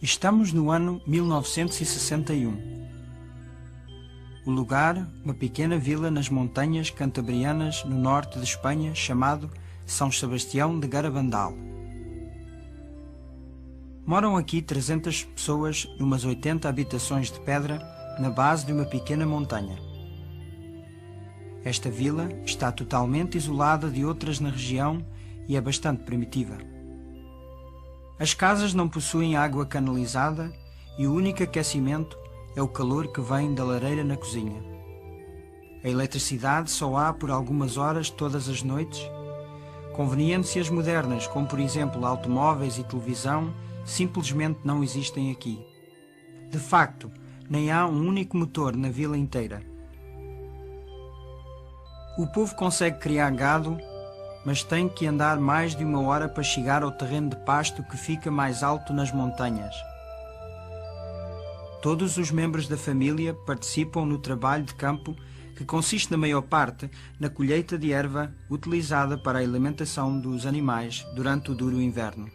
Estamos no ano 1961. O lugar, uma pequena vila nas montanhas cantabrianas no norte de Espanha, chamado São Sebastião de Garabandal. Moram aqui 300 pessoas numas 80 habitações de pedra na base de uma pequena montanha. Esta vila está totalmente isolada de outras na região e é bastante primitiva. As casas não possuem água canalizada e o único aquecimento é o calor que vem da lareira na cozinha. A eletricidade só há por algumas horas todas as noites. Conveniências modernas, como por exemplo automóveis e televisão, simplesmente não existem aqui. De facto, nem há um único motor na vila inteira. O povo consegue criar gado, mas tem que andar mais de uma hora para chegar ao terreno de pasto que fica mais alto nas montanhas. Todos os membros da família participam no trabalho de campo, que consiste na maior parte na colheita de erva utilizada para a alimentação dos animais durante o duro inverno.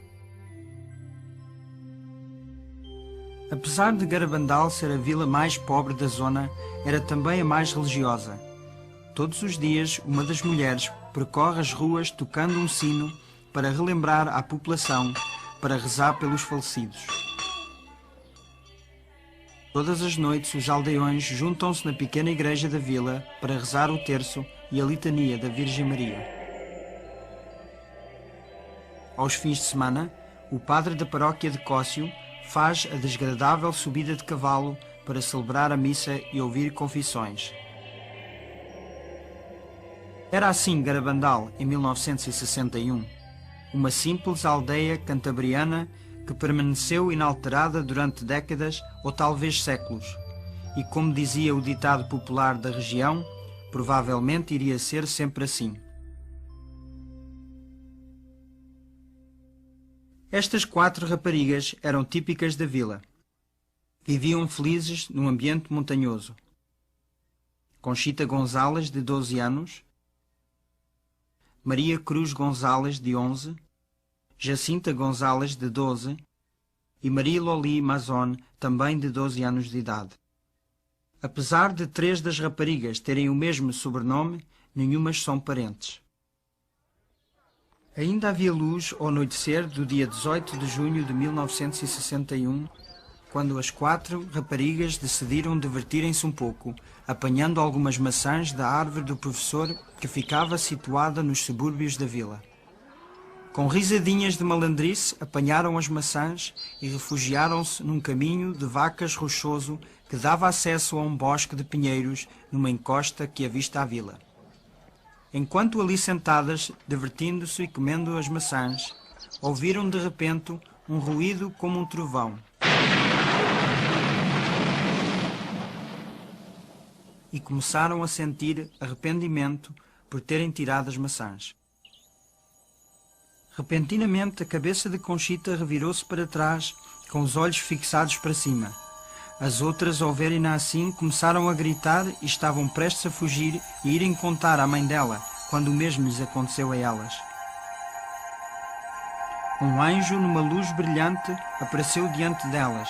Apesar de Garabandal ser a vila mais pobre da zona, era também a mais religiosa. Todos os dias, uma das mulheres percorre as ruas tocando um sino para relembrar à população, para rezar pelos falecidos. Todas as noites, os aldeões juntam-se na pequena igreja da vila para rezar o terço e a litania da Virgem Maria. Aos fins de semana, o padre da paróquia de Cócio faz a desagradável subida de cavalo para celebrar a missa e ouvir confissões. Era assim Garabandal em 1961, uma simples aldeia cantabriana que permaneceu inalterada durante décadas ou talvez séculos, e como dizia o ditado popular da região, provavelmente iria ser sempre assim. Estas 4 raparigas eram típicas da vila. Viviam felizes num ambiente montanhoso. Conchita Gonzalez, de 12 anos, Maria Cruz Gonzalez, de 11, Jacinta Gonzalez, de 12, e Maria Loli Mazon, também de 12 anos de idade. Apesar de 3 das raparigas terem o mesmo sobrenome, nenhumas são parentes. Ainda havia luz ao anoitecer do dia 18 de junho de 1961, quando as 4 raparigas decidiram divertirem-se um pouco, apanhando algumas maçãs da árvore do professor que ficava situada nos subúrbios da vila. Com risadinhas de malandrice, apanharam as maçãs e refugiaram-se num caminho de vacas rochoso que dava acesso a um bosque de pinheiros numa encosta que avista a vila. Enquanto ali sentadas, divertindo-se e comendo as maçãs, ouviram de repente um ruído como um trovão. E começaram a sentir arrependimento por terem tirado as maçãs. Repentinamente, a cabeça de Conchita revirou-se para trás, com os olhos fixados para cima. As outras, ao verem-na assim, começaram a gritar e estavam prestes a fugir e irem contar à mãe dela, quando o mesmo lhes aconteceu a elas. Um anjo, numa luz brilhante, apareceu diante delas.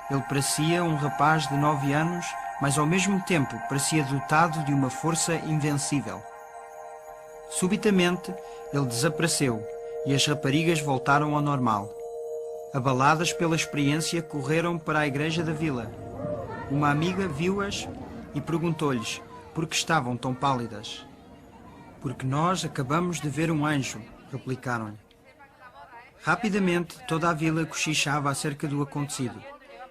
Ele parecia um rapaz de 9 anos, mas ao mesmo tempo parecia dotado de uma força invencível. Subitamente, ele desapareceu e as raparigas voltaram ao normal. Abaladas pela experiência, correram para a igreja da vila. Uma amiga viu-as e perguntou-lhes por que estavam tão pálidas. Porque nós acabamos de ver um anjo, replicaram-lhe. Rapidamente, toda a vila cochichava acerca do acontecido,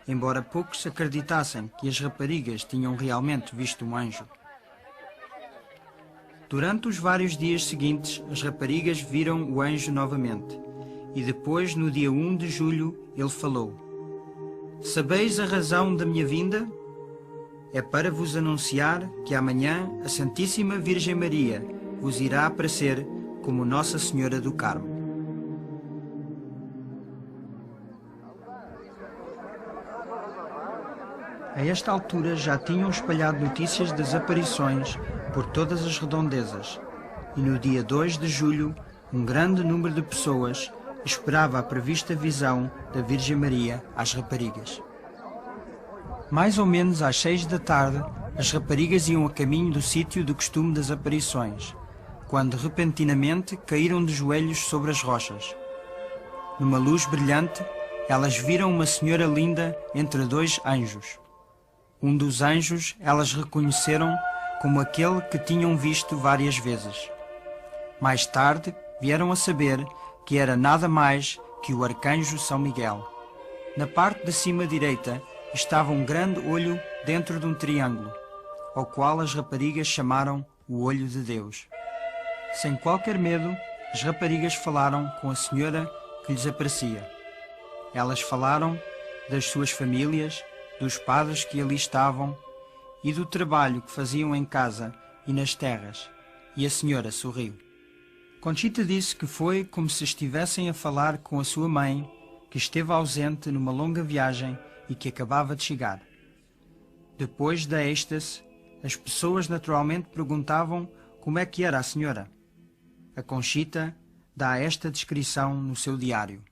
embora poucos acreditassem que as raparigas tinham realmente visto um anjo. Durante os vários dias seguintes, as raparigas viram o anjo novamente, e depois, no dia 1 de julho, ele falou: "Sabeis a razão da minha vinda? É para vos anunciar que amanhã a Santíssima Virgem Maria vos irá aparecer como Nossa Senhora do Carmo." A esta altura já tinham espalhado notícias das aparições por todas as redondezas, e no dia 2 de julho, um grande número de pessoas, esperava a prevista visão da Virgem Maria às raparigas. Mais ou menos às 6 da tarde, as raparigas iam a caminho do sítio do costume das aparições, quando repentinamente caíram de joelhos sobre as rochas. Numa luz brilhante, elas viram uma senhora linda entre dois anjos. Um dos anjos elas reconheceram como aquele que tinham visto várias vezes. Mais tarde, vieram a saber que era nada mais que o arcanjo São Miguel. Na parte de cima direita estava um grande olho dentro de um triângulo, ao qual as raparigas chamaram o Olho de Deus. Sem qualquer medo, as raparigas falaram com a senhora que lhes aparecia. Elas falaram das suas famílias, dos padres que ali estavam e do trabalho que faziam em casa e nas terras, e a senhora sorriu. Conchita disse que foi como se estivessem a falar com a sua mãe, que esteve ausente numa longa viagem e que acabava de chegar. Depois da êxtase, as pessoas naturalmente perguntavam como é que era a senhora. A Conchita dá esta descrição no seu diário.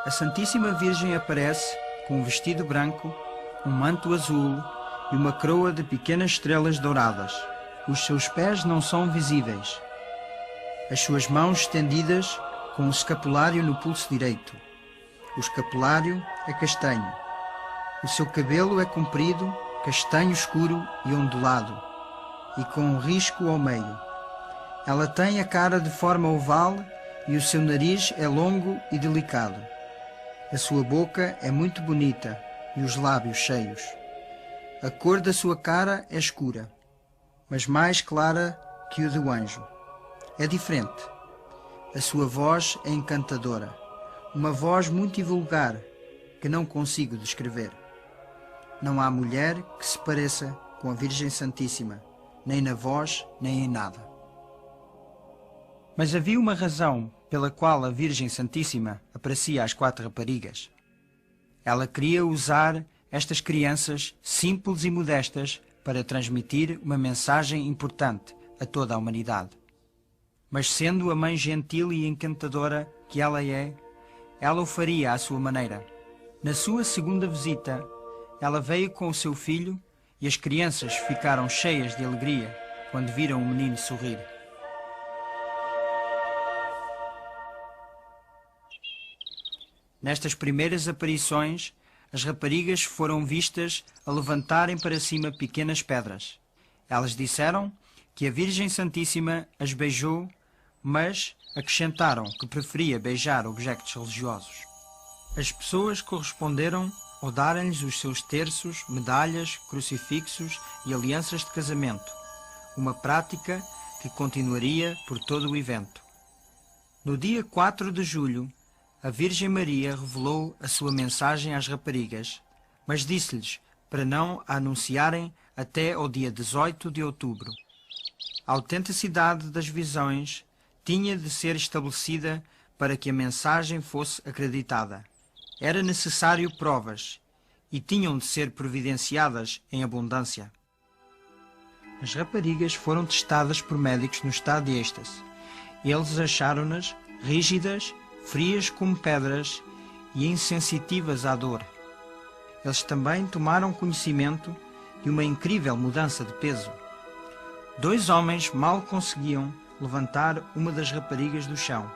A Santíssima Virgem aparece com um vestido branco, um manto azul e uma coroa de pequenas estrelas douradas. Os seus pés não são visíveis. As suas mãos estendidas com um escapulário no pulso direito. O escapulário é castanho. O seu cabelo é comprido, castanho escuro e ondulado, e com um risco ao meio. Ela tem a cara de forma oval e o seu nariz é longo e delicado. A sua boca é muito bonita e os lábios cheios. A cor da sua cara é escura, mas mais clara que o do anjo. É diferente. A sua voz é encantadora, uma voz muito vulgar que não consigo descrever. Não há mulher que se pareça com a Virgem Santíssima, nem na voz, nem em nada. Mas havia uma razão pela qual a Virgem Santíssima aparecia às 4 raparigas. Ela queria usar estas crianças simples e modestas para transmitir uma mensagem importante a toda a humanidade. Mas sendo a mãe gentil e encantadora que ela é, ela o faria à sua maneira. Na sua segunda visita, ela veio com o seu filho e as crianças ficaram cheias de alegria quando viram o menino sorrir. Nestas primeiras aparições, as raparigas foram vistas a levantarem para cima pequenas pedras. Elas disseram que a Virgem Santíssima as beijou, mas acrescentaram que preferia beijar objetos religiosos. As pessoas corresponderam ao darem-lhes os seus terços, medalhas, crucifixos e alianças de casamento, uma prática que continuaria por todo o evento. No dia 4 de julho, a Virgem Maria revelou a sua mensagem às raparigas, mas disse-lhes para não a anunciarem até ao dia 18 de outubro. A autenticidade das visões tinha de ser estabelecida para que a mensagem fosse acreditada. Era necessário provas e tinham de ser providenciadas em abundância. As raparigas foram testadas por médicos no estado de êxtase. Eles acharam-nas rígidas, frias como pedras e insensitivas à dor. Eles também tomaram conhecimento de uma incrível mudança de peso. 2 homens mal conseguiam levantar uma das raparigas do chão,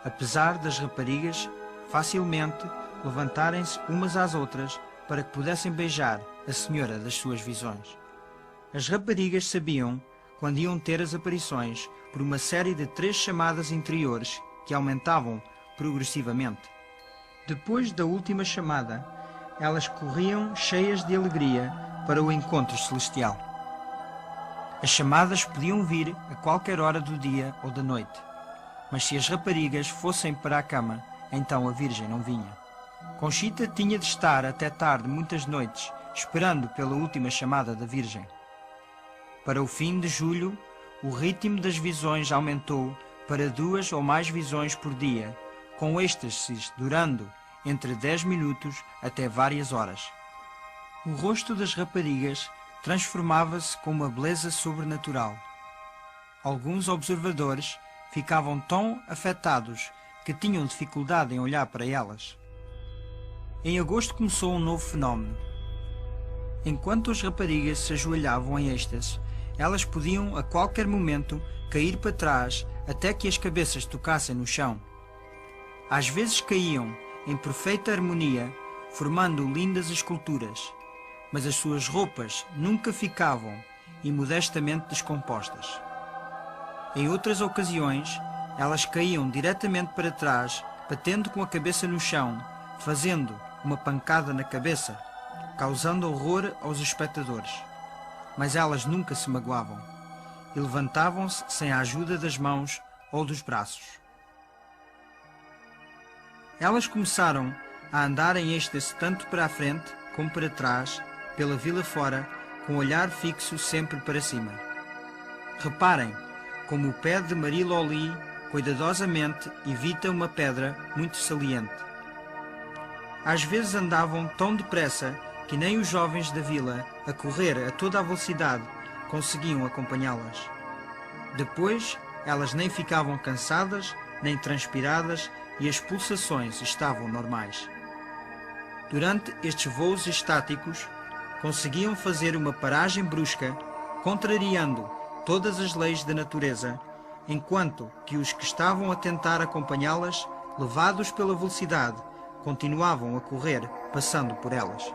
apesar das raparigas facilmente levantarem-se umas às outras para que pudessem beijar a senhora das suas visões. As raparigas sabiam quando iam ter as aparições por uma série de 3 chamadas interiores que aumentavam progressivamente. Depois da última chamada, elas corriam cheias de alegria para o encontro celestial. As chamadas podiam vir a qualquer hora do dia ou da noite, mas se as raparigas fossem para a cama, então a Virgem não vinha. Conchita tinha de estar até tarde muitas noites, esperando pela última chamada da Virgem. Para o fim de julho, o ritmo das visões aumentou para 2 ou mais visões por dia, com êxtases durando entre 10 minutos até várias horas. O rosto das raparigas transformava-se com uma beleza sobrenatural. Alguns observadores ficavam tão afetados que tinham dificuldade em olhar para elas. Em agosto começou um novo fenómeno. Enquanto as raparigas se ajoelhavam em êxtase, elas podiam a qualquer momento cair para trás até que as cabeças tocassem no chão. Às vezes caíam em perfeita harmonia, formando lindas esculturas, mas as suas roupas nunca ficavam imodestamente descompostas. Em outras ocasiões, elas caíam diretamente para trás, batendo com a cabeça no chão, fazendo uma pancada na cabeça, causando horror aos espectadores. Mas elas nunca se magoavam e levantavam-se sem a ajuda das mãos ou dos braços. Elas começaram a andar em êxtase tanto para a frente como para trás, pela vila fora, com o olhar fixo sempre para cima. Reparem como o pé de Marie Loli cuidadosamente evita uma pedra muito saliente. Às vezes andavam tão depressa que nem os jovens da vila, a correr a toda a velocidade, conseguiam acompanhá-las. Depois, elas nem ficavam cansadas, nem transpiradas, e as pulsações estavam normais. Durante estes voos estáticos, conseguiam fazer uma paragem brusca, contrariando todas as leis da natureza, enquanto que os que estavam a tentar acompanhá-las, levados pela velocidade, continuavam a correr, passando por elas.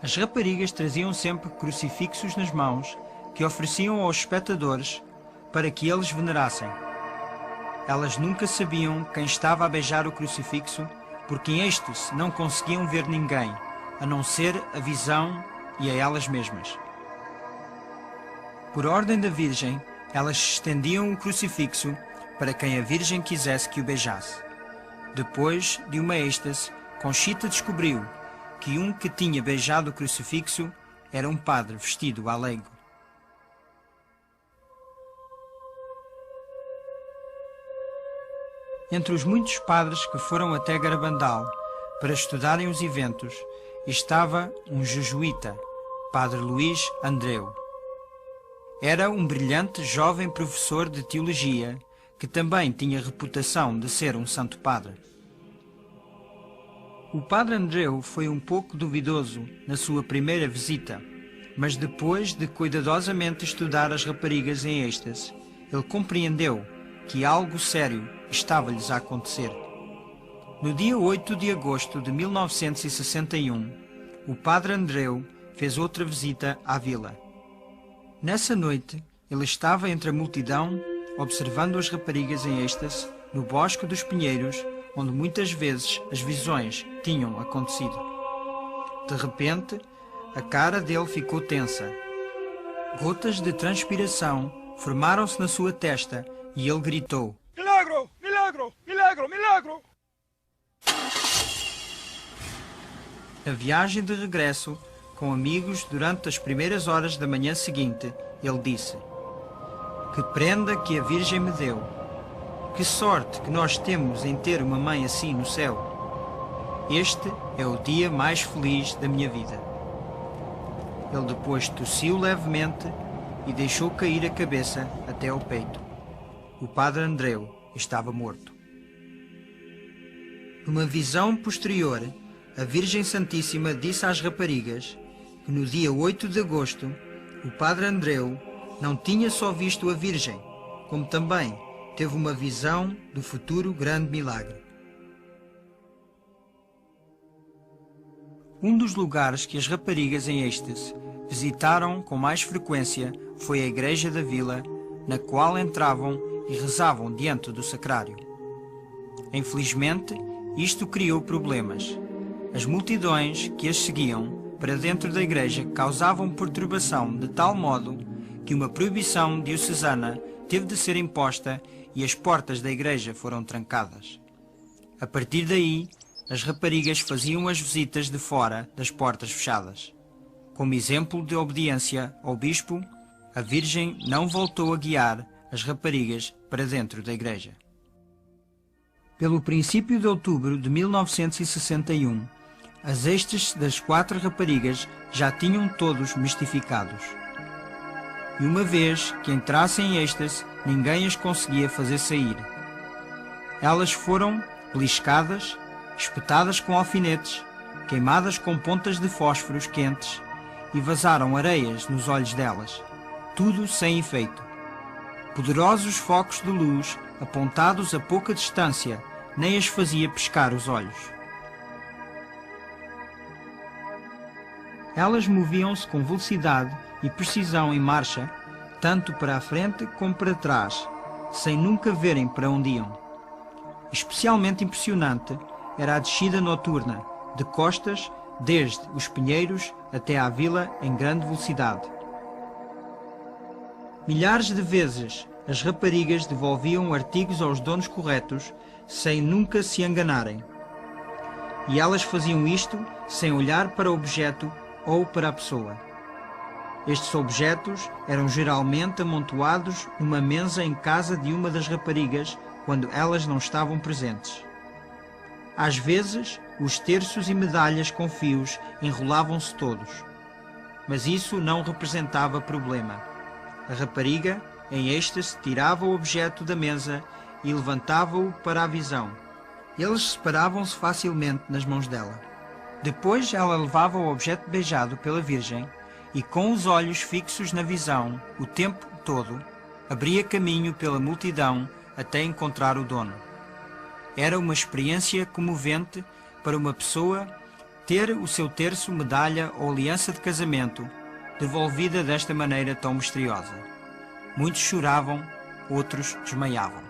As raparigas traziam sempre crucifixos nas mãos que ofereciam aos espectadores para que eles venerassem. Elas nunca sabiam quem estava a beijar o crucifixo, porque em êxtase não conseguiam ver ninguém, a não ser a visão e a elas mesmas. Por ordem da Virgem, elas estendiam o crucifixo para quem a Virgem quisesse que o beijasse. Depois de uma êxtase, Conchita descobriu que um que tinha beijado o crucifixo era um padre vestido à leigo. Entre os muitos padres que foram até Garabandal para estudarem os eventos, estava um jesuíta, Padre Luís Andreu. Era um brilhante jovem professor de teologia que também tinha reputação de ser um santo padre. O Padre Andreu foi um pouco duvidoso na sua primeira visita, mas depois de cuidadosamente estudar as raparigas em êxtase, ele compreendeu que algo sério estava-lhes a acontecer. No dia 8 de agosto de 1961, o Padre Andreu fez outra visita à vila. Nessa noite, ele estava entre a multidão, observando as raparigas em êxtase, no Bosque dos Pinheiros, onde muitas vezes as visões tinham acontecido. De repente, a cara dele ficou tensa. Gotas de transpiração formaram-se na sua testa e ele gritou: "Milagro! Milagro! Milagro! Milagro!" Na viagem de regresso, com amigos durante as primeiras horas da manhã seguinte, ele disse: "Que prenda que a Virgem me deu! Que sorte que nós temos em ter uma mãe assim no céu! Este é o dia mais feliz da minha vida." Ele depois tossiu levemente e deixou cair a cabeça até ao peito. O Padre Andreu estava morto. Numa visão posterior, a Virgem Santíssima disse às raparigas que no dia 8 de agosto o Padre Andreu não tinha só visto a Virgem, como também teve uma visão do futuro grande milagre. Um dos lugares que as raparigas em êxtase visitaram com mais frequência foi a igreja da vila, na qual entravam e rezavam diante do sacrário. Infelizmente, isto criou problemas. As multidões que as seguiam para dentro da igreja causavam perturbação de tal modo que uma proibição diocesana teve de ser imposta e as portas da igreja foram trancadas. A partir daí, as raparigas faziam as visitas de fora das portas fechadas. Como exemplo de obediência ao bispo, a Virgem não voltou a guiar as raparigas para dentro da igreja. Pelo princípio de outubro de 1961, as êxtases das 4 raparigas já tinham todos mistificados. E uma vez que entrassem em êxtase, ninguém as conseguia fazer sair. Elas foram beliscadas, espetadas com alfinetes, queimadas com pontas de fósforos quentes e vazaram areias nos olhos delas, tudo sem efeito. Poderosos focos de luz, apontados a pouca distância, nem as fazia pescar os olhos. Elas moviam-se com velocidade e precisão em marcha, tanto para a frente como para trás, sem nunca verem para onde iam. Especialmente impressionante era a descida noturna, de costas, desde os Pinheiros até à vila em grande velocidade. Milhares de vezes as raparigas devolviam artigos aos donos corretos, sem nunca se enganarem. E elas faziam isto sem olhar para o objeto ou para a pessoa. Estes objetos eram geralmente amontoados numa mesa em casa de uma das raparigas quando elas não estavam presentes. Às vezes, os terços e medalhas com fios enrolavam-se todos. Mas isso não representava problema. A rapariga, em êxtase, tirava o objeto da mesa e levantava-o para a visão. Eles separavam-se facilmente nas mãos dela. Depois ela levava o objeto beijado pela Virgem e, com os olhos fixos na visão o tempo todo, abria caminho pela multidão até encontrar o dono. Era uma experiência comovente para uma pessoa ter o seu terço, medalha ou aliança de casamento devolvida desta maneira tão misteriosa. Muitos choravam, outros desmaiavam.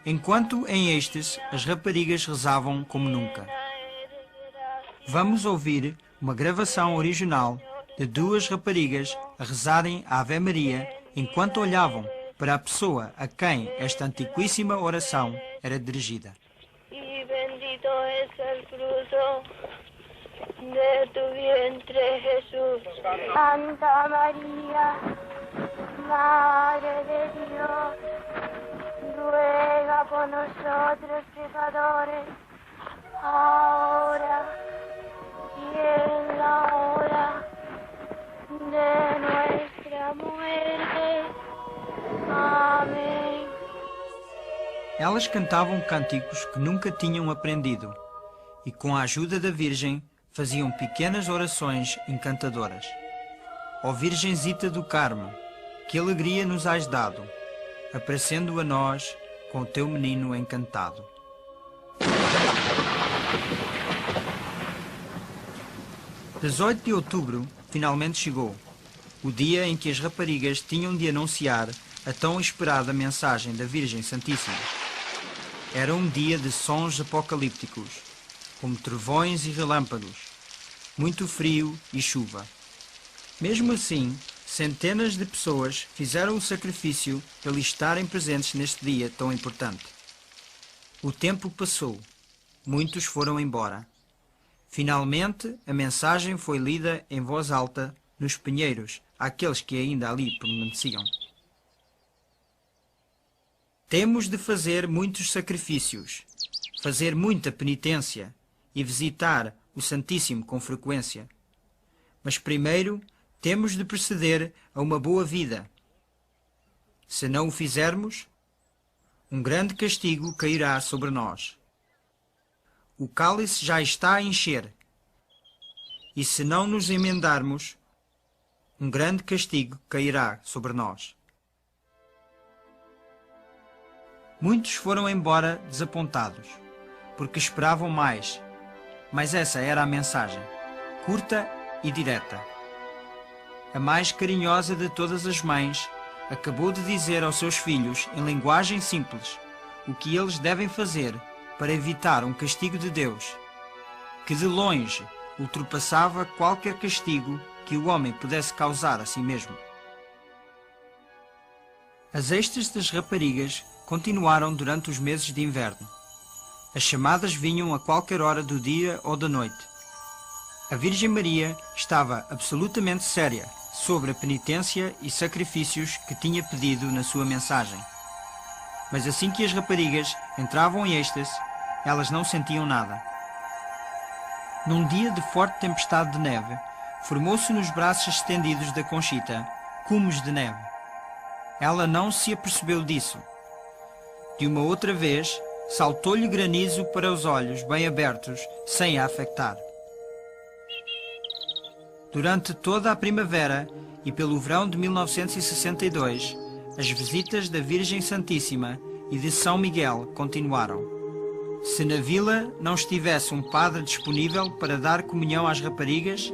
Enquanto em êxtase as raparigas rezavam como nunca. Vamos ouvir uma gravação original de duas raparigas a rezarem a Ave Maria enquanto olhavam para a pessoa a quem esta antiquíssima oração era dirigida. Y bendito es el fruto de tu vientre, Jesús. Santa María, Madre de Dios, ruega por nosotros pecadores, ahora y en la hora de nuestra muerte. Amém. Elas cantavam cânticos que nunca tinham aprendido e, com a ajuda da Virgem, faziam pequenas orações encantadoras. Ó Virgenzita do Carmo, que alegria nos has dado, aparecendo a nós com o teu menino encantado. 18 de outubro finalmente chegou, o dia em que as raparigas tinham de anunciar a tão esperada mensagem da Virgem Santíssima. Era um dia de sons apocalípticos, como trovões e relâmpagos, muito frio e chuva. Mesmo assim, centenas de pessoas fizeram o sacrifício de ali estarem presentes neste dia tão importante. O tempo passou, muitos foram embora. Finalmente, a mensagem foi lida em voz alta nos pinheiros àqueles que ainda ali permaneciam. Temos de fazer muitos sacrifícios, fazer muita penitência e visitar o Santíssimo com frequência. Mas primeiro temos de proceder a uma boa vida. Se não o fizermos, um grande castigo cairá sobre nós. O cálice já está a encher, e se não nos emendarmos, um grande castigo cairá sobre nós. Muitos foram embora desapontados, porque esperavam mais, mas essa era a mensagem, curta e direta. A mais carinhosa de todas as mães acabou de dizer aos seus filhos, em linguagem simples, o que eles devem fazer para evitar um castigo de Deus, que de longe ultrapassava qualquer castigo que o homem pudesse causar a si mesmo. As êxtases das raparigas continuaram durante os meses de inverno. As chamadas vinham a qualquer hora do dia ou da noite. A Virgem Maria estava absolutamente séria sobre a penitência e sacrifícios que tinha pedido na sua mensagem. Mas assim que as raparigas entravam em êxtase, elas não sentiam nada. Num dia de forte tempestade de neve, formou-se nos braços estendidos da Conchita cumos de neve. Ela não se apercebeu disso, De uma outra vez, saltou-lhe granizo para os olhos bem abertos, sem a afetar. Durante toda a primavera e pelo verão de 1962, as visitas da Virgem Santíssima e de São Miguel continuaram. Se na vila não estivesse um padre disponível para dar comunhão às raparigas,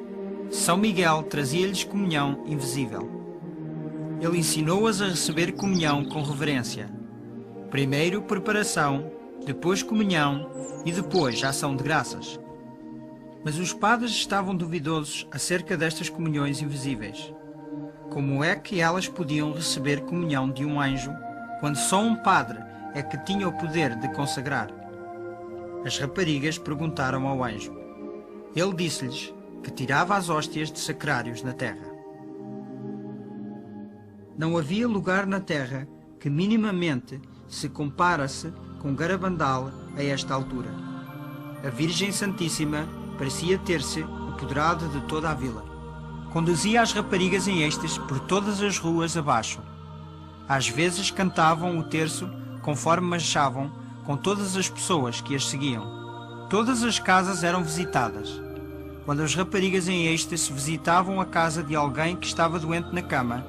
São Miguel trazia-lhes comunhão invisível. Ele ensinou-as a receber comunhão com reverência. Primeiro preparação, depois comunhão e depois ação de graças. Mas os padres estavam duvidosos acerca destas comunhões invisíveis. Como é que elas podiam receber comunhão de um anjo, quando só um padre é que tinha o poder de consagrar? As raparigas perguntaram ao anjo. Ele disse-lhes que tirava as hóstias de sacrários na terra. Não havia lugar na terra que minimamente se compara-se com Garabandal a esta altura. A Virgem Santíssima parecia ter-se apoderado de toda a vila. Conduzia as raparigas em êxtase por todas as ruas abaixo. Às vezes cantavam o terço conforme marchavam com todas as pessoas que as seguiam. Todas as casas eram visitadas. Quando as raparigas em êxtase visitavam a casa de alguém que estava doente na cama,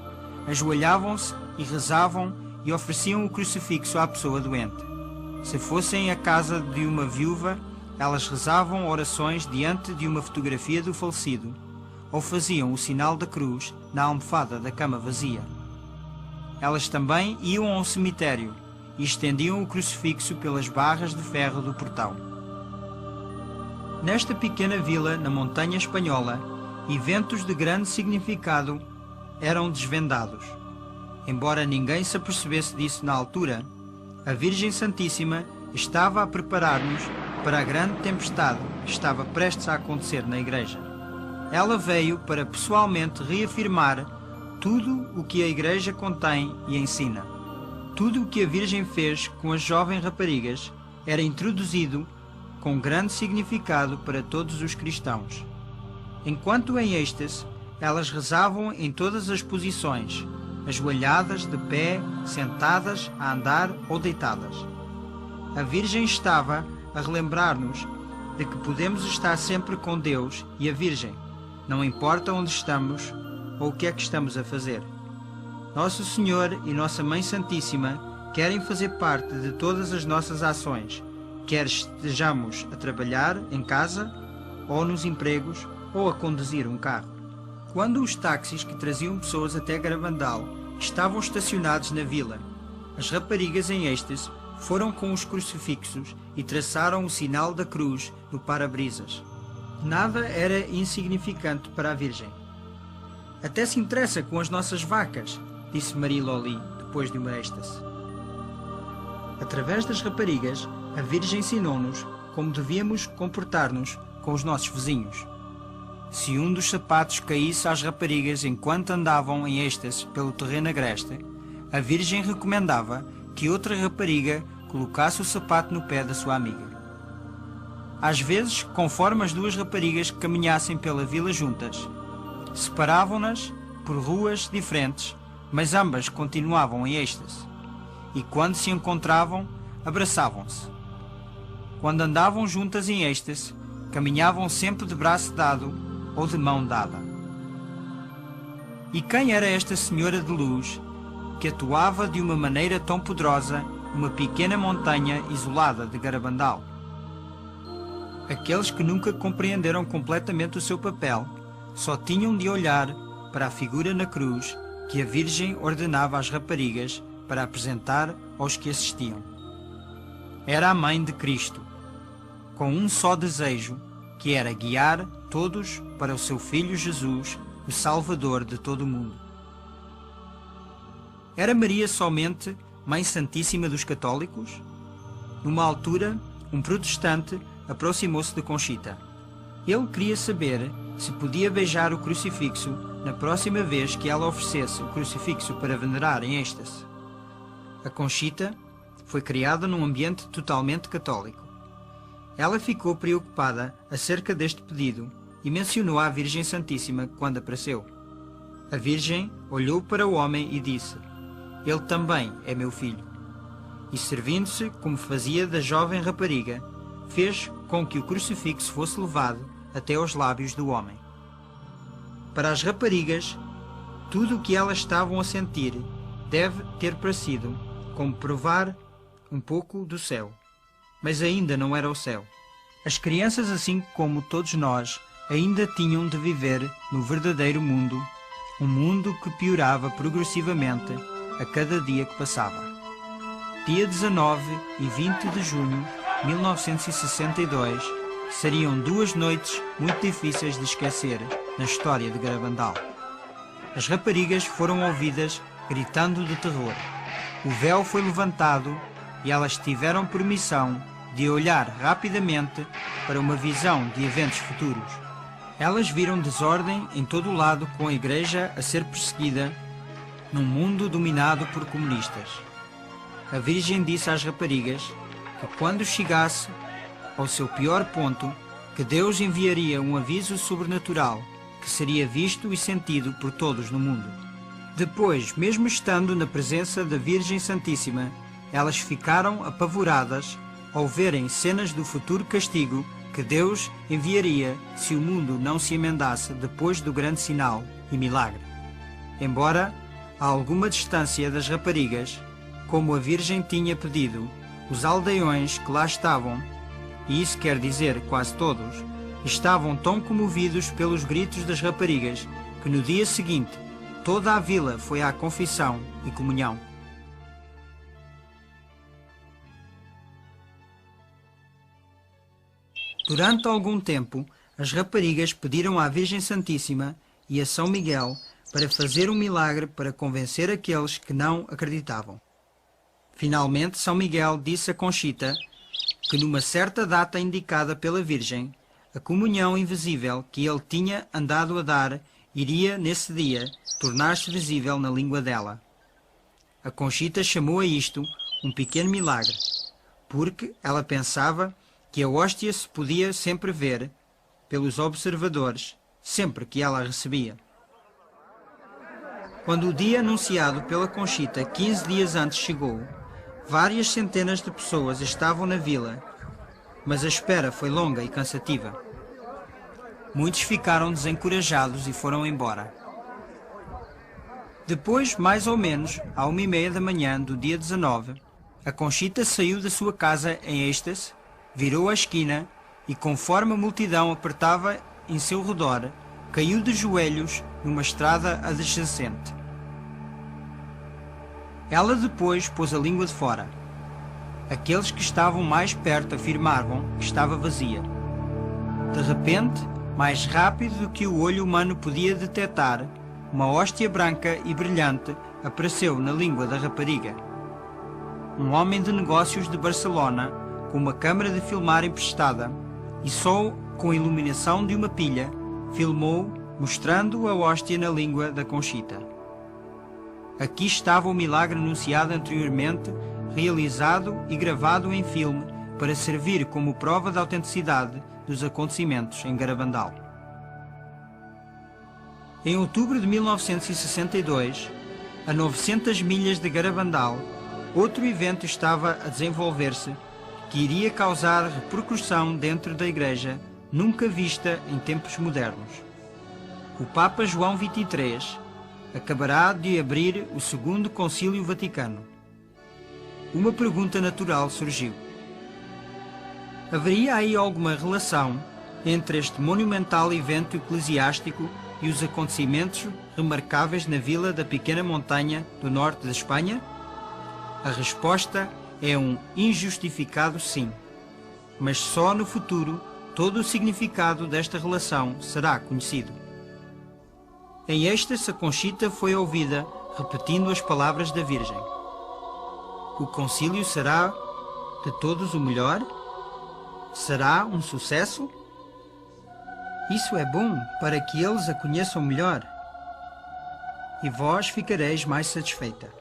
ajoelhavam-se e rezavam e ofereciam o crucifixo à pessoa doente. Se fossem à casa de uma viúva, elas rezavam orações diante de uma fotografia do falecido ou faziam o sinal da cruz na almofada da cama vazia. Elas também iam ao cemitério e estendiam o crucifixo pelas barras de ferro do portão. Nesta pequena vila na montanha espanhola, eventos de grande significado eram desvendados. Embora ninguém se apercebesse disso na altura, a Virgem Santíssima estava a preparar-nos para a grande tempestade que estava prestes a acontecer na igreja. Ela veio para pessoalmente reafirmar tudo o que a igreja contém e ensina. Tudo o que a Virgem fez com as jovens raparigas era introduzido com grande significado para todos os cristãos. Enquanto em êxtase, elas rezavam em todas as posições, ajoelhadas, de pé, sentadas, a andar ou deitadas. A Virgem estava a relembrar-nos de que podemos estar sempre com Deus e a Virgem, não importa onde estamos ou o que é que estamos a fazer. Nosso Senhor e Nossa Mãe Santíssima querem fazer parte de todas as nossas ações, quer estejamos a trabalhar em casa, ou nos empregos, ou a conduzir um carro. Quando os táxis que traziam pessoas até Garabandal estavam estacionados na vila, as raparigas em êxtase foram com os crucifixos e traçaram o sinal da cruz no para-brisas. Nada era insignificante para a Virgem. Até se interessa com as nossas vacas, disse Marie Loli depois de uma êxtase. Através das raparigas, a Virgem ensinou-nos como devíamos comportar-nos com os nossos vizinhos. Se um dos sapatos caísse às raparigas enquanto andavam em êxtase pelo terreno agreste, a Virgem recomendava que outra rapariga colocasse o sapato no pé da sua amiga. Às vezes, conforme as duas raparigas caminhassem pela vila juntas, separavam-nas por ruas diferentes, mas ambas continuavam em êxtase, e quando se encontravam, abraçavam-se. Quando andavam juntas em êxtase, caminhavam sempre de braço dado ou de mão dada. E quem era esta senhora de luz que atuava de uma maneira tão poderosa numa pequena montanha isolada de Garabandal? Aqueles que nunca compreenderam completamente o seu papel só tinham de olhar para a figura na cruz que a Virgem ordenava às raparigas para apresentar aos que assistiam. Era a mãe de Cristo, com um só desejo, que era guiar todos para o seu Filho Jesus, o Salvador de todo o mundo. Era Maria somente Mãe Santíssima dos católicos? Numa altura, um protestante aproximou-se de Conchita. Ele queria saber se podia beijar o crucifixo na próxima vez que ela oferecesse o crucifixo para venerar em êxtase. A Conchita foi criada num ambiente totalmente católico. Ela ficou preocupada acerca deste pedido e mencionou à Virgem Santíssima quando apareceu. A Virgem olhou para o homem e disse: "Ele também é meu filho." e, servindo-se como fazia da jovem rapariga, fez com que o crucifixo fosse levado até aos lábios do homem. Para as raparigas, tudo o que elas estavam a sentir deve ter parecido como provar um pouco do céu, mas ainda não era o céu. As crianças, assim como todos nós, ainda tinham de viver no verdadeiro mundo, um mundo que piorava progressivamente a cada dia que passava. Dia 19 e 20 de junho de 1962 seriam 2 noites muito difíceis de esquecer na história de Garabandal. As raparigas foram ouvidas gritando de terror. O véu foi levantado e elas tiveram permissão de olhar rapidamente para uma visão de eventos futuros. Elas viram desordem em todo o lado, com a igreja a ser perseguida num mundo dominado por comunistas. A Virgem disse às raparigas que quando chegasse ao seu pior ponto, que Deus enviaria um aviso sobrenatural que seria visto e sentido por todos no mundo. Depois, mesmo estando na presença da Virgem Santíssima, elas ficaram apavoradas ao verem cenas do futuro castigo que Deus enviaria se o mundo não se emendasse depois do grande sinal e milagre. Embora a alguma distância das raparigas, como a Virgem tinha pedido, os aldeões que lá estavam, e isso quer dizer quase todos, estavam tão comovidos pelos gritos das raparigas que no dia seguinte toda a vila foi à confissão e comunhão. Durante algum tempo, as raparigas pediram à Virgem Santíssima e a São Miguel para fazer um milagre para convencer aqueles que não acreditavam. Finalmente, São Miguel disse a Conchita que numa certa data indicada pela Virgem, a comunhão invisível que ele tinha andado a dar iria, nesse dia, tornar-se visível na língua dela. A Conchita chamou a isto um pequeno milagre, porque ela pensava que a hóstia se podia sempre ver pelos observadores, sempre que ela a recebia. Quando o dia anunciado pela Conchita 15 dias antes chegou, várias centenas de pessoas estavam na vila, mas a espera foi longa e cansativa. Muitos ficaram desencorajados e foram embora. Depois, mais ou menos, à 1h30 da manhã do dia 19, a Conchita saiu da sua casa em êxtase, virou a esquina e, conforme a multidão apertava em seu redor, caiu de joelhos numa estrada adjacente. Ela depois pôs a língua de fora. Aqueles que estavam mais perto afirmavam que estava vazia. De repente, mais rápido do que o olho humano podia detectar, uma hóstia branca e brilhante apareceu na língua da rapariga. Um homem de negócios de Barcelona, com uma câmara de filmar emprestada e só com a iluminação de uma pilha, filmou, mostrando a hóstia na língua da Conchita. Aqui estava o milagre anunciado anteriormente, realizado e gravado em filme para servir como prova da autenticidade dos acontecimentos em Garabandal. Em outubro de 1962, a 900 milhas de Garabandal, outro evento estava a desenvolver-se que iria causar repercussão dentro da Igreja nunca vista em tempos modernos. O Papa João XXIII acabará de abrir o Segundo Concílio Vaticano. Uma pergunta natural surgiu. Haveria aí alguma relação entre este monumental evento eclesiástico e os acontecimentos remarcáveis na vila da pequena montanha do norte da Espanha? A resposta é um injustificado sim, mas só no futuro todo o significado desta relação será conhecido. Em êxtase, a Conchita foi ouvida repetindo as palavras da Virgem. O concílio será de todos o melhor? Será um sucesso? Isso é bom para que eles a conheçam melhor, e vós ficareis mais satisfeita.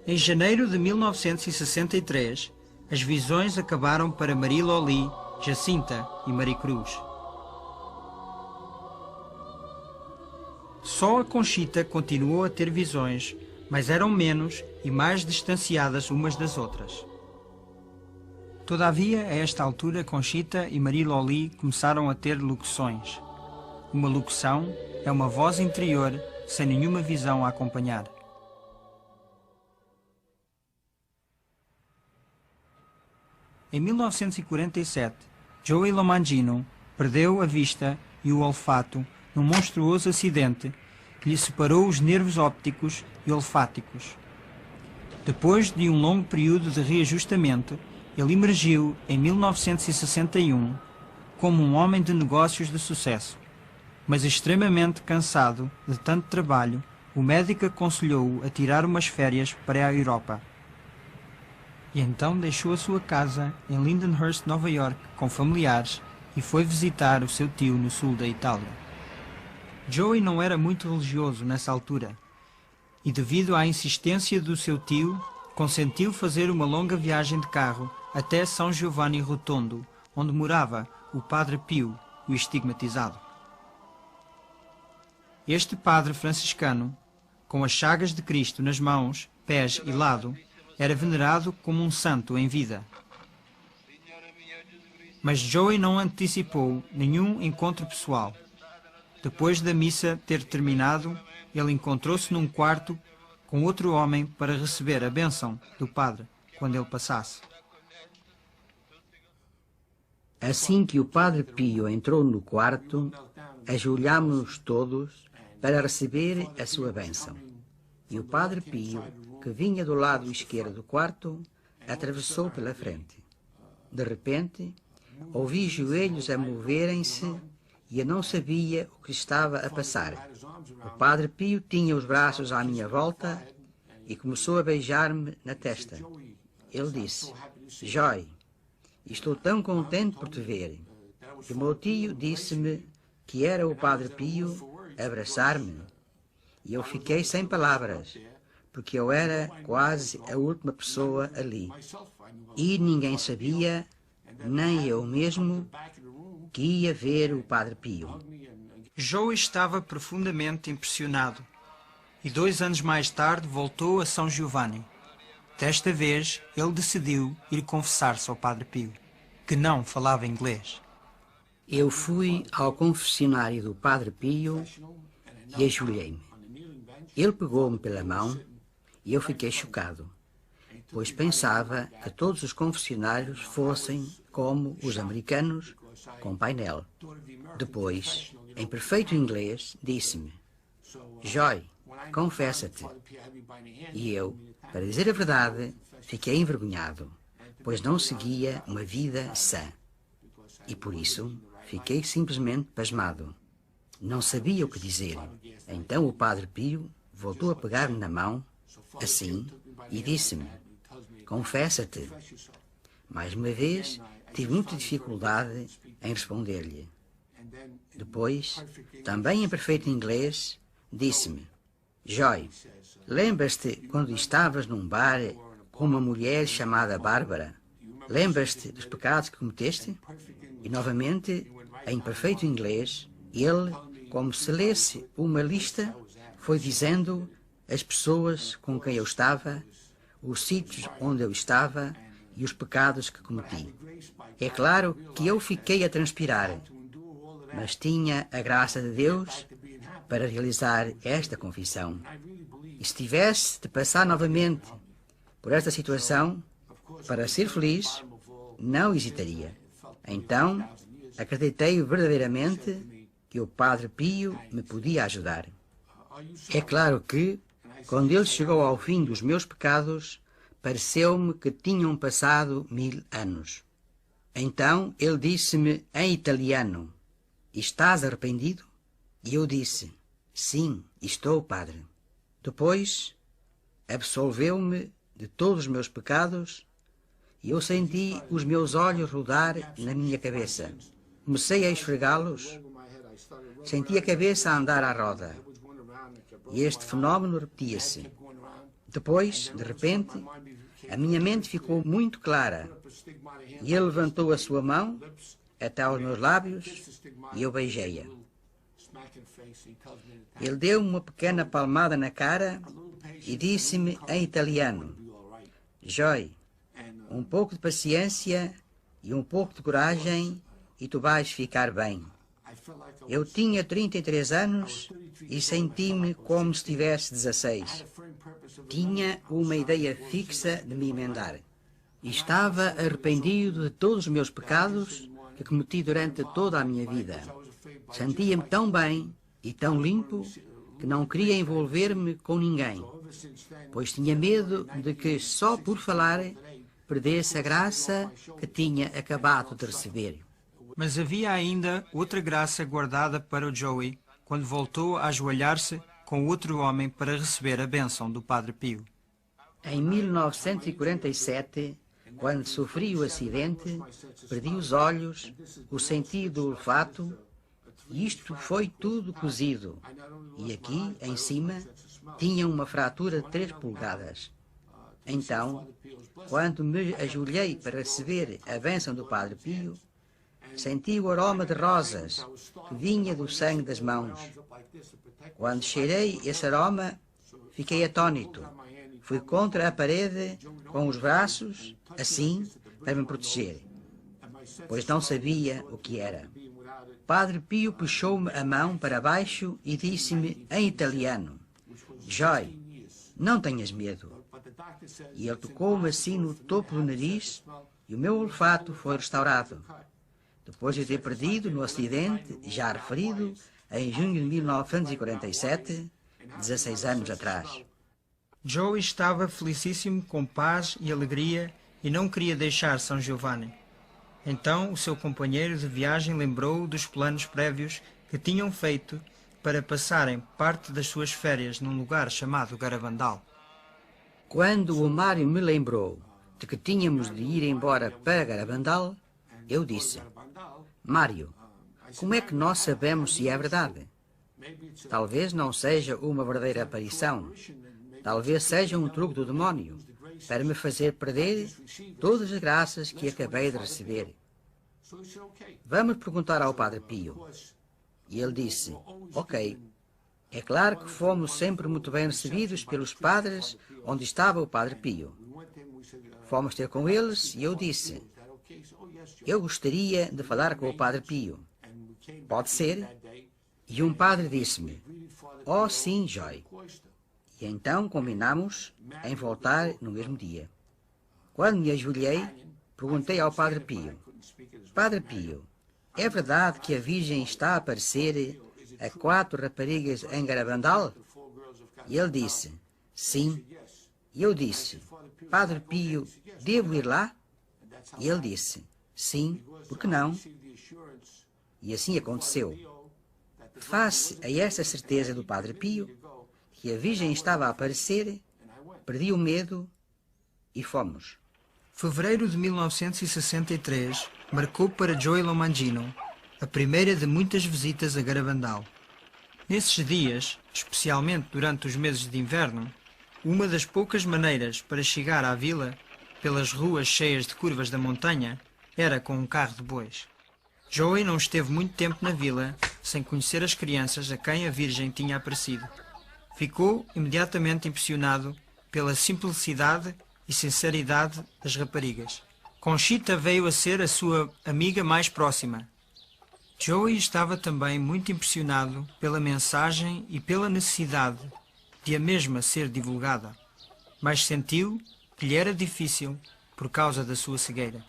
Em janeiro de 1963, as visões acabaram para Maria Loli, Jacinta e Maricruz. Só a Conchita continuou a ter visões mas eram menos e mais distanciadas umas das outras. Todavia, a esta altura, Conchita e Marie Loli começaram a ter locuções. Uma locução é uma voz interior sem nenhuma visão a acompanhar. Em 1947, Joey Lomangino perdeu a vista e o olfato num monstruoso acidente que lhe separou os nervos ópticos e olfáticos. Depois de um longo período de reajustamento, ele emergiu em 1961 como um homem de negócios de sucesso. Mas extremamente cansado de tanto trabalho, o médico aconselhou-o a tirar umas férias para a Europa. E então deixou a sua casa em Lindenhurst, Nova York, com familiares e foi visitar o seu tio no sul da Itália. Joey não era muito religioso nessa altura e, devido à insistência do seu tio, consentiu fazer uma longa viagem de carro até São Giovanni Rotondo, onde morava o Padre Pio, o estigmatizado. Este padre franciscano, com as chagas de Cristo nas mãos, pés e lado, era venerado como um santo em vida. Mas Joey não antecipou nenhum encontro pessoal. Depois da missa ter terminado, ele encontrou-se num quarto com outro homem para receber a bênção do padre quando ele passasse. Assim que o Padre Pio entrou no quarto, ajoelhámos-nos todos para receber a sua bênção. E o Padre Pio, que vinha do lado esquerdo do quarto, atravessou pela frente. De repente, ouvi joelhos a moverem-se e eu não sabia o que estava a passar. O Padre Pio tinha os braços à minha volta e começou a beijar-me na testa. Ele disse: "Joy, estou tão contente por te ver." E o meu tio disse-me que era o Padre Pio abraçar-me. E eu fiquei sem palavras, porque eu era quase a última pessoa ali. E ninguém sabia, nem eu mesmo, que ia ver o Padre Pio. Joey estava profundamente impressionado e 2 anos mais tarde voltou a São Giovanni. Desta vez, ele decidiu ir confessar-se ao Padre Pio, que não falava inglês. Eu fui ao confessionário do Padre Pio e ajoelhei-me. Ele pegou-me pela mão e eu fiquei chocado, pois pensava que todos os confessionários fossem como os americanos, com painel. Depois, em perfeito inglês, disse-me: "Joy, confessa-te." E eu, para dizer a verdade, fiquei envergonhado, pois não seguia uma vida sã. E por isso, fiquei simplesmente pasmado. Não sabia o que dizer. Então o Padre Pio voltou a pegar-me na mão, assim, e disse-me: "Confessa-te." Mais uma vez, tive muita dificuldade em responder-lhe. Depois, também em perfeito inglês, disse-me: "Joy, lembras-te quando estavas num bar com uma mulher chamada Bárbara? Lembras-te dos pecados que cometeste?" E novamente, em perfeito inglês, ele, como se lesse uma lista, foi dizendo as pessoas com quem eu estava, os sítios onde eu estava e os pecados que cometi. É claro que eu fiquei a transpirar, mas tinha a graça de Deus para realizar esta confissão. E se tivesse de passar novamente por esta situação, para ser feliz, não hesitaria. Então, acreditei verdadeiramente que o Padre Pio me podia ajudar. É claro que, quando ele chegou ao fim dos meus pecados, pareceu-me que tinham passado 1000 anos. Então ele disse-me em italiano: "Estás arrependido?" E eu disse: "Sim, estou, Padre." Depois, absolveu-me de todos os meus pecados e eu senti os meus olhos rodar na minha cabeça. Comecei a esfregá-los. Senti a cabeça a andar à roda. E este fenómeno repetia-se. Depois, de repente, a minha mente ficou muito clara. E ele levantou a sua mão até aos meus lábios e eu beijei-a. Ele deu-me uma pequena palmada na cara e disse-me em italiano: Joy, um pouco de paciência e um pouco de coragem e tu vais ficar bem. Eu tinha 33 anos e senti-me como se tivesse 16. Tinha uma ideia fixa de me emendar. E estava arrependido de todos os meus pecados que cometi durante toda a minha vida. Sentia-me tão bem e tão limpo que não queria envolver-me com ninguém, pois tinha medo de que, só por falar, perdesse a graça que tinha acabado de receber. Mas havia ainda outra graça guardada para o Joey quando voltou a ajoelhar-se com outro homem para receber a bênção do Padre Pio. Em 1947, quando sofri o acidente, perdi os olhos, o sentido do olfato, e isto foi tudo cozido. E aqui, em cima, tinha uma fratura de 3 polegadas. Então, quando me ajoelhei para receber a bênção do Padre Pio, senti o aroma de rosas que vinha do sangue das mãos. Quando cheirei esse aroma, fiquei atônito. Fui contra a parede com os braços, assim, para me proteger, pois não sabia o que era. Padre Pio puxou-me a mão para baixo e disse-me em italiano: Joy, não tenhas medo. E ele tocou-me assim no topo do nariz e o meu olfato foi restaurado. Depois de ter perdido no acidente, já referido, em junho de 1947, 16 anos atrás. Joey estava felicíssimo, com paz e alegria, e não queria deixar São Giovanni. Então o seu companheiro de viagem lembrou dos planos prévios que tinham feito para passarem parte das suas férias num lugar chamado Garabandal. Quando o Mário me lembrou de que tínhamos de ir embora para Garabandal, eu disse: Mário, como é que nós sabemos se é verdade? Talvez não seja uma verdadeira aparição. Talvez seja um truque do demónio para me fazer perder todas as graças que acabei de receber. Vamos perguntar ao Padre Pio. E ele disse: Ok. É claro que fomos sempre muito bem recebidos pelos padres onde estava o Padre Pio. Fomos ter com eles e eu disse: Eu gostaria de falar com o Padre Pio. Pode ser? E um padre disse-me: Oh, sim, Joy. E então combinamos em voltar no mesmo dia. Quando me ajoelhei, perguntei ao Padre Pio: Padre Pio, é verdade que a Virgem está a aparecer a 4 raparigas em Garabandal? E ele disse: Sim. E eu disse: Padre Pio, devo ir lá? E ele disse: Sim, por que não? E assim aconteceu. Face a esta certeza do Padre Pio, que a Virgem estava a aparecer, perdi o medo e fomos. Fevereiro de 1963 marcou para Joey Lomangino a primeira de muitas visitas a Garabandal. Nesses dias, especialmente durante os meses de inverno, uma das poucas maneiras para chegar à vila, pelas ruas cheias de curvas da montanha, era com um carro de bois. Joey não esteve muito tempo na vila sem conhecer as crianças a quem a Virgem tinha aparecido. Ficou imediatamente impressionado pela simplicidade e sinceridade das raparigas. Conchita veio a ser a sua amiga mais próxima. Joey estava também muito impressionado pela mensagem e pela necessidade de a mesma ser divulgada, mas sentiu que lhe era difícil por causa da sua cegueira.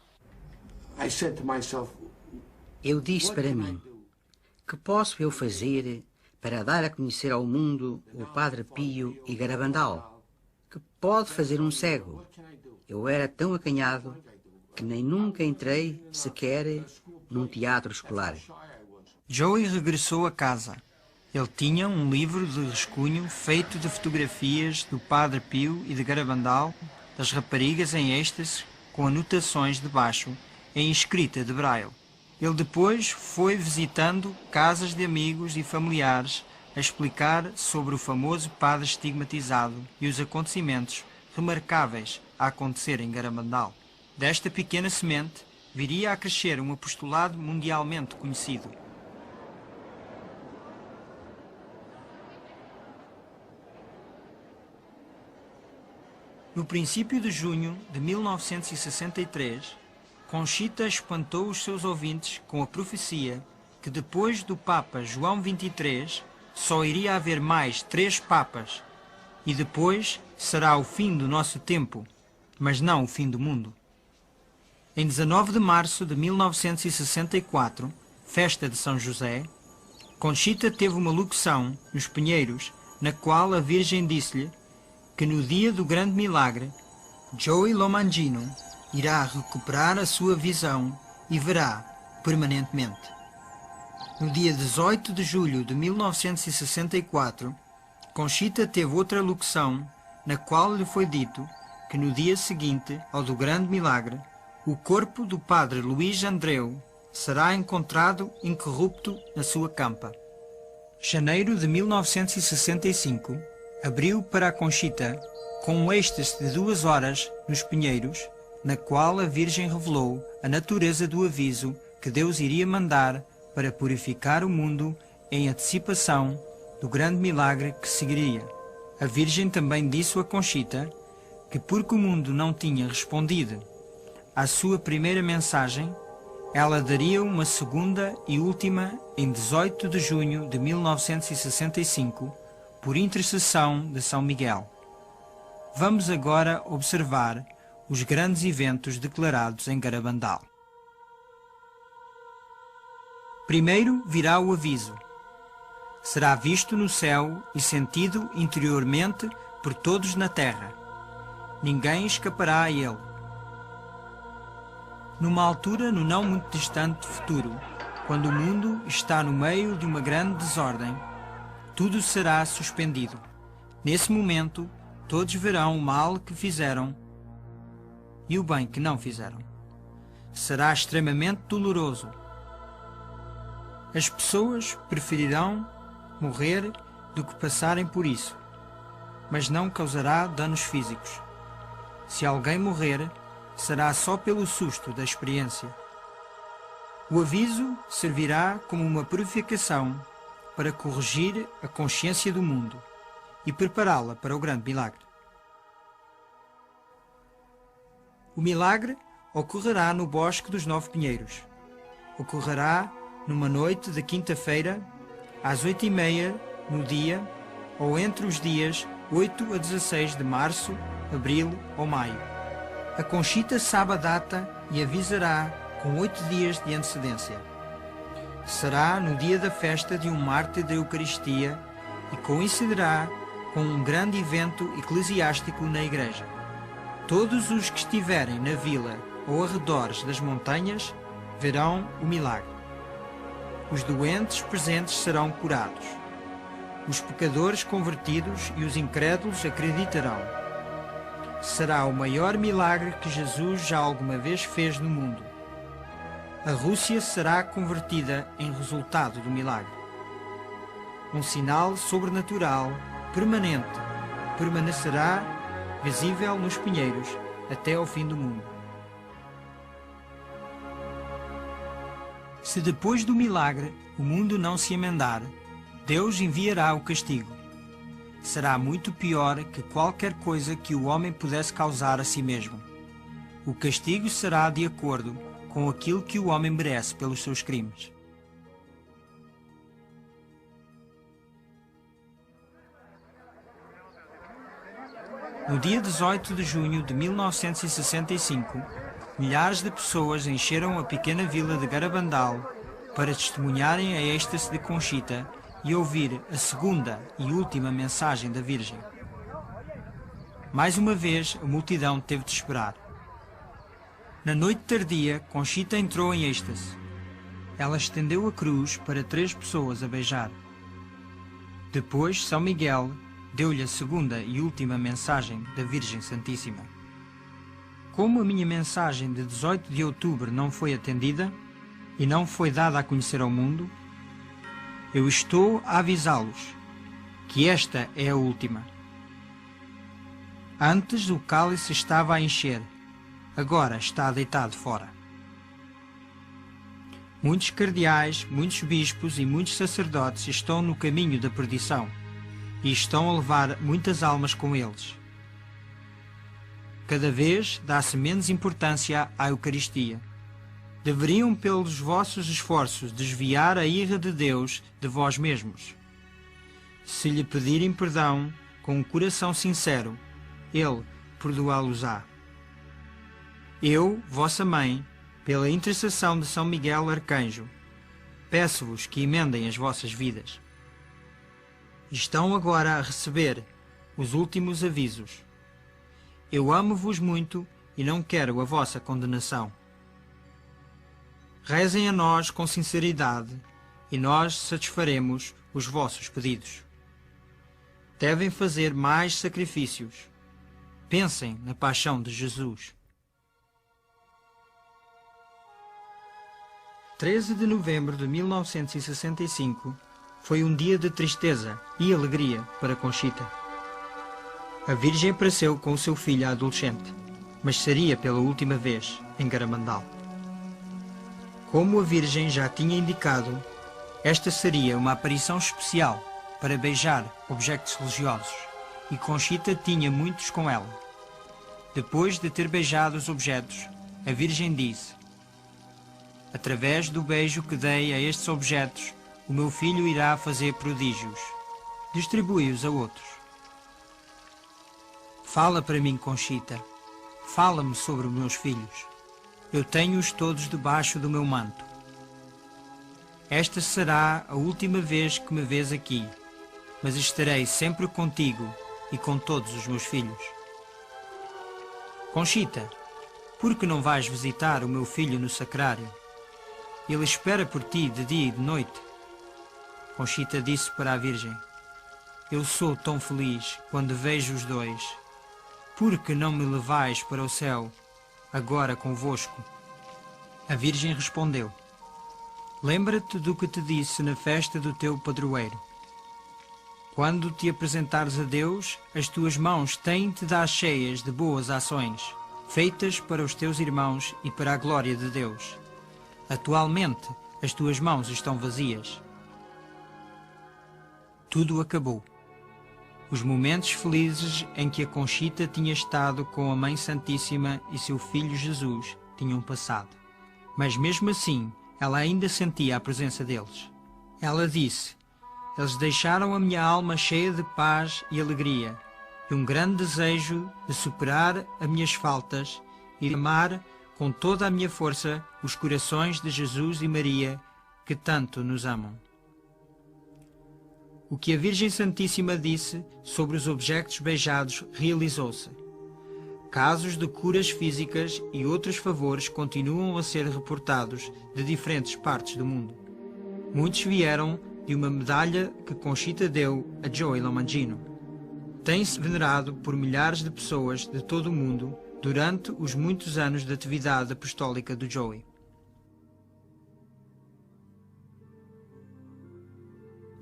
Eu disse para mim: que posso eu fazer para dar a conhecer ao mundo o Padre Pio e Garabandal? Que pode fazer um cego? Eu era tão acanhado que nem nunca entrei sequer num teatro escolar. Joey regressou a casa. Ele tinha um livro de rascunho feito de fotografias do Padre Pio e de Garabandal, das raparigas em êxtase, com anotações debaixo, em escrita de braille. Ele depois foi visitando casas de amigos e familiares a explicar sobre o famoso padre estigmatizado e os acontecimentos remarcáveis a acontecer em Garabandal. Desta pequena semente viria a crescer um apostolado mundialmente conhecido. No princípio de junho de 1963, Conchita espantou os seus ouvintes com a profecia que depois do Papa João XXIII só iria haver mais 3 papas e depois será o fim do nosso tempo, mas não o fim do mundo. Em 19 de março de 1964, festa de São José, Conchita teve uma locução nos Pinheiros, na qual a Virgem disse-lhe que no dia do grande milagre, Joey Lomangino irá recuperar a sua visão e verá permanentemente. No dia 18 de julho de 1964, Conchita teve outra locução na qual lhe foi dito que no dia seguinte ao do grande milagre, o corpo do padre Luís Andreu será encontrado incorrupto na sua campa. Janeiro de 1965 abriu para a Conchita com um êxtase de 2 horas nos Pinheiros, na qual a Virgem revelou a natureza do aviso que Deus iria mandar para purificar o mundo em antecipação do grande milagre que seguiria. A Virgem também disse a Conchita que, porque o mundo não tinha respondido à sua primeira mensagem, ela daria uma segunda e última em 18 de junho de 1965, por intercessão de São Miguel. Vamos agora observar os grandes eventos declarados em Garabandal. Primeiro virá o aviso. Será visto no céu e sentido interiormente por todos na terra. Ninguém escapará a ele. Numa altura no não muito distante futuro, quando o mundo está no meio de uma grande desordem, tudo será suspendido. Nesse momento, todos verão o mal que fizeram e o bem que não fizeram. Será extremamente doloroso. As pessoas preferirão morrer do que passarem por isso, mas não causará danos físicos. Se alguém morrer, será só pelo susto da experiência. O aviso servirá como uma purificação para corrigir a consciência do mundo e prepará-la para o grande milagre. O milagre ocorrerá no Bosque dos 9 Pinheiros. Ocorrerá numa noite de quinta-feira, às 8h30 no dia, ou entre os dias 8 a 16 de março, abril ou maio. A Conchita sabe a data e avisará com 8 dias de antecedência. Será no dia da festa de um mártir da Eucaristia e coincidirá com um grande evento eclesiástico na igreja. Todos os que estiverem na vila ou arredores das montanhas verão o milagre. Os doentes presentes serão curados. Os pecadores convertidos e os incrédulos acreditarão. Será o maior milagre que Jesus já alguma vez fez no mundo. A Rússia será convertida em resultado do milagre. Um sinal sobrenatural, permanente, permanecerá visível nos Pinheiros até ao fim do mundo. Se depois do milagre o mundo não se emendar, Deus enviará o castigo. Será muito pior que qualquer coisa que o homem pudesse causar a si mesmo. O castigo será de acordo com aquilo que o homem merece pelos seus crimes. No dia 18 de junho de 1965, milhares de pessoas encheram a pequena vila de Garabandal para testemunharem a êxtase de Conchita e ouvir a segunda e última mensagem da Virgem. Mais uma vez, a multidão teve de esperar. Na noite tardia, Conchita entrou em êxtase. Ela estendeu a cruz para 3 pessoas a beijar. Depois, São Miguel deu-lhe a segunda e última mensagem da Virgem Santíssima. Como a minha mensagem de 18 de outubro não foi atendida e não foi dada a conhecer ao mundo, eu estou a avisá-los que esta é a última. Antes o cálice estava a encher, agora está deitado fora. Muitos cardeais, muitos bispos e muitos sacerdotes estão no caminho da perdição e estão a levar muitas almas com eles. Cada vez dá-se menos importância à Eucaristia. Deveriam, pelos vossos esforços, desviar a ira de Deus de vós mesmos. Se lhe pedirem perdão com um coração sincero, Ele perdoá-los-á. Eu, vossa mãe, pela intercessão de São Miguel Arcanjo, peço-vos que emendem as vossas vidas. Estão agora a receber os últimos avisos. Eu amo-vos muito e não quero a vossa condenação. Rezem a nós com sinceridade e nós satisfaremos os vossos pedidos. Devem fazer mais sacrifícios. Pensem na paixão de Jesus. 13 de novembro de 1965 foi um dia de tristeza e alegria para Conchita. A Virgem apareceu com o seu filho adolescente, mas seria pela última vez em Garabandal. Como a Virgem já tinha indicado, esta seria uma aparição especial para beijar objetos religiosos, e Conchita tinha muitos com ela. Depois de ter beijado os objetos, a Virgem disse: através do beijo que dei a estes objetos, o meu filho irá fazer prodígios. Distribui-os a outros. Fala para mim, Conchita. Fala-me sobre os meus filhos. Eu tenho-os todos debaixo do meu manto. Esta será a última vez que me vês aqui, mas estarei sempre contigo e com todos os meus filhos. Conchita, por que não vais visitar o meu filho no sacrário? Ele espera por ti de dia e de noite. Conchita disse para a Virgem: eu sou tão feliz quando vejo os dois. Por que não me levais para o céu, agora convosco? A Virgem respondeu: lembra-te do que te disse na festa do teu padroeiro. Quando te apresentares a Deus, as tuas mãos têm-te dar cheias de boas ações, feitas para os teus irmãos e para a glória de Deus. Atualmente, as tuas mãos estão vazias. Tudo acabou. Os momentos felizes em que a Conchita tinha estado com a Mãe Santíssima e seu filho Jesus tinham passado. Mas mesmo assim, ela ainda sentia a presença deles. Ela disse: eles deixaram a minha alma cheia de paz e alegria, e um grande desejo de superar as minhas faltas e de amar com toda a minha força os corações de Jesus e Maria, que tanto nos amam. O que a Virgem Santíssima disse sobre os objetos beijados realizou-se. Casos de curas físicas e outros favores continuam a ser reportados de diferentes partes do mundo. Muitos vieram de uma medalha que Conchita deu a Joey Lomangino. Tem-se venerado por milhares de pessoas de todo o mundo durante os muitos anos de atividade apostólica do Joey.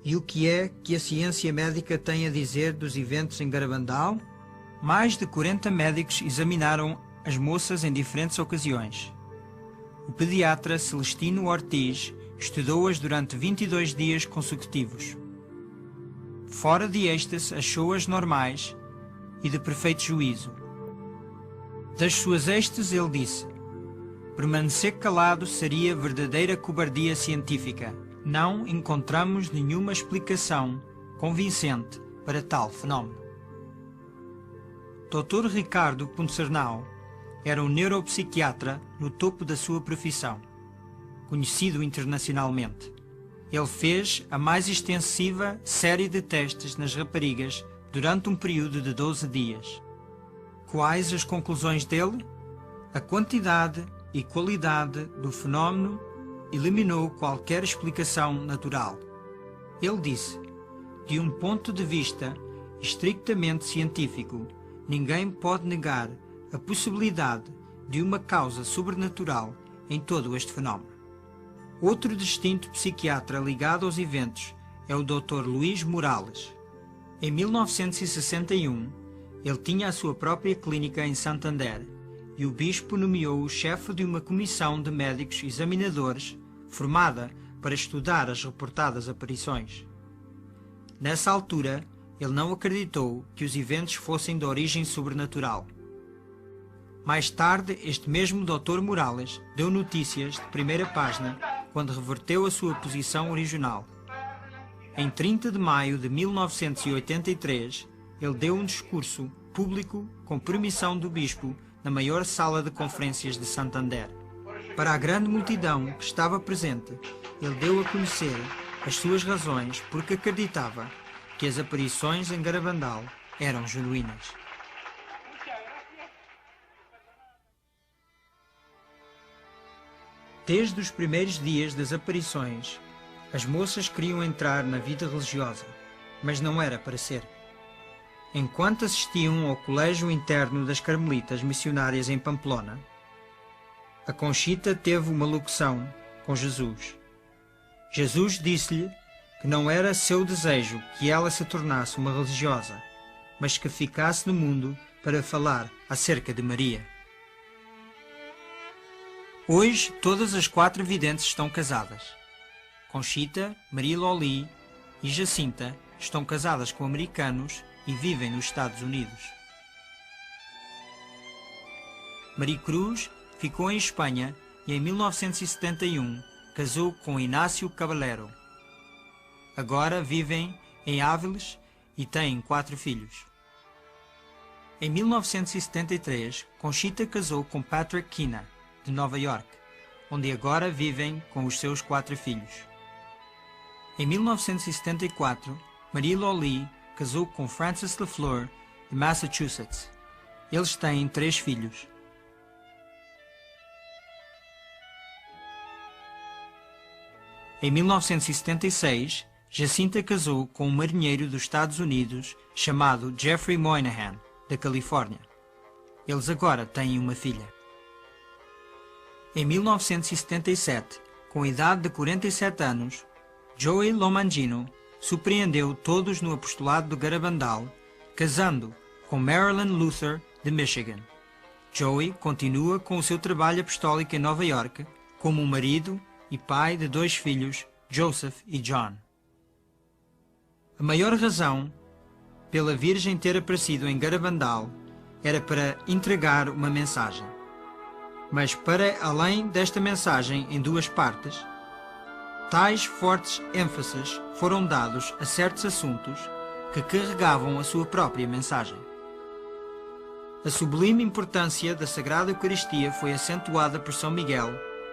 E o que é que a ciência médica tem a dizer dos eventos em Garabandal? Mais de 40 médicos examinaram as moças em diferentes ocasiões. O pediatra Celestino Ortiz estudou-as durante 22 dias consecutivos. Fora de êxtase, achou-as normais e de perfeito juízo. Das suas êxtases, ele disse: permanecer calado seria verdadeira cobardia científica. Não encontramos nenhuma explicação convincente para tal fenómeno. Dr. Ricardo Puncernau era um neuropsiquiatra no topo da sua profissão, conhecido internacionalmente. Ele fez a mais extensiva série de testes nas raparigas durante um período de 12 dias. Quais as conclusões dele? A quantidade e qualidade do fenómeno eliminou qualquer explicação natural. Ele disse: de um ponto de vista estritamente científico, ninguém pode negar a possibilidade de uma causa sobrenatural em todo este fenómeno. Outro distinto psiquiatra ligado aos eventos é o Dr. Luís Morales. Em 1961, ele tinha a sua própria clínica em Santander e o bispo nomeou o chefe de uma comissão de médicos examinadores formada para estudar as reportadas aparições. Nessa altura, ele não acreditou que os eventos fossem de origem sobrenatural. Mais tarde, este mesmo Dr. Morales deu notícias de primeira página quando reverteu a sua posição original. Em 30 de maio de 1983, ele deu um discurso público com permissão do bispo na maior sala de conferências de Santander. Para a grande multidão que estava presente, ele deu a conhecer as suas razões porque acreditava que as aparições em Garabandal eram genuínas. Desde os primeiros dias das aparições, as moças queriam entrar na vida religiosa, mas não era para ser. Enquanto assistiam ao colégio interno das Carmelitas Missionárias em Pamplona, a Conchita teve uma locução com Jesus. Jesus disse-lhe que não era seu desejo que ela se tornasse uma religiosa, mas que ficasse no mundo para falar acerca de Maria. Hoje, todas as 4 videntes estão casadas. Conchita, Maria Loli e Jacinta estão casadas com americanos e vivem nos Estados Unidos. Maricruz ficou em Espanha e em 1971 casou com Inácio Caballero. Agora vivem em Áviles e têm 4 filhos. Em 1973, Conchita casou com Patrick Kina, de Nova York, onde agora vivem com os seus 4 filhos. Em 1974, Maria Loli casou com Francis LaFleur, de Massachusetts. Eles têm 3 filhos. Em 1976, Jacinta casou com um marinheiro dos Estados Unidos chamado Jeffrey Moynihan, da Califórnia. Eles agora têm uma filha. Em 1977, com a idade de 47 anos, Joey Lomangino surpreendeu todos no apostolado do Garabandal, casando com Marilyn Luther, de Michigan. Joey continua com o seu trabalho apostólico em Nova York como um marido e pai de 2 filhos, Joseph e John. A maior razão pela Virgem ter aparecido em Garabandal era para entregar uma mensagem. Mas para além desta mensagem em 2 partes, tais fortes ênfases foram dados a certos assuntos que carregavam a sua própria mensagem. A sublime importância da Sagrada Eucaristia foi acentuada por São Miguel,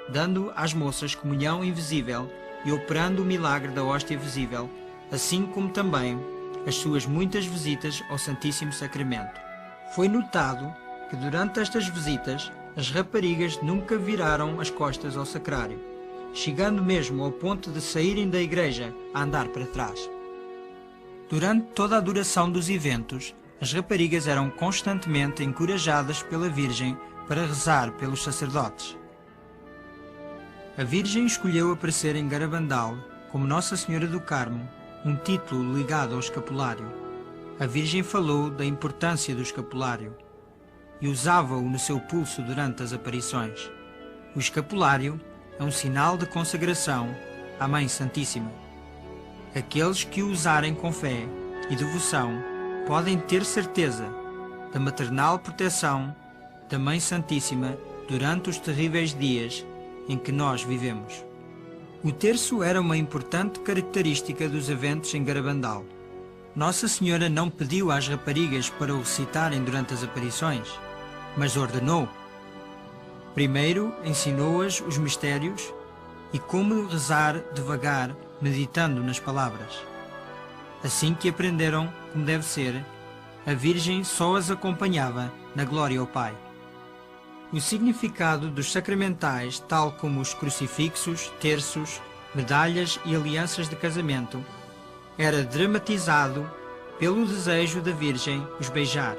dando às moças comunhão invisível e operando o milagre da hóstia visível, assim como também as suas muitas visitas ao Santíssimo Sacramento. Foi notado que durante estas visitas as raparigas nunca viraram as costas ao sacrário, chegando mesmo ao ponto de saírem da igreja a andar para trás. Durante toda a duração dos eventos, as raparigas eram constantemente encorajadas pela Virgem para rezar pelos sacerdotes. A Virgem escolheu aparecer em Garabandal como Nossa Senhora do Carmo, um título ligado ao escapulário. A Virgem falou da importância do escapulário e usava-o no seu pulso durante as aparições. O escapulário é um sinal de consagração à Mãe Santíssima. Aqueles que o usarem com fé e devoção podem ter certeza da maternal proteção da Mãe Santíssima durante os terríveis dias em que nós vivemos. O terço era uma importante característica dos eventos em Garabandal. Nossa Senhora não pediu às raparigas para o recitarem durante as aparições, mas ordenou. Primeiro ensinou-as os mistérios e como rezar devagar, meditando nas palavras. Assim que aprenderam como deve ser, a Virgem só as acompanhava na glória ao Pai. O significado dos sacramentais, tal como os crucifixos, terços, medalhas e alianças de casamento, era dramatizado pelo desejo da Virgem os beijar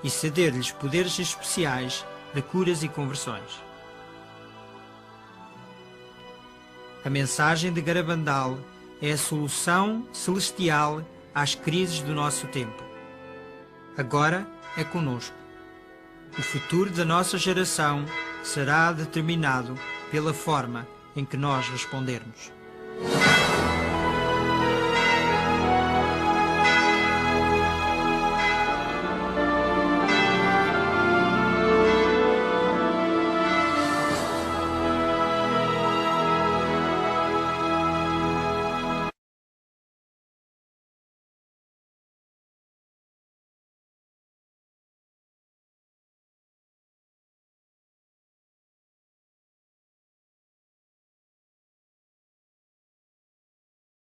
e ceder-lhes poderes especiais de curas e conversões. A mensagem de Garabandal é a solução celestial às crises do nosso tempo. Agora é conosco. O futuro da nossa geração será determinado pela forma em que nós respondermos.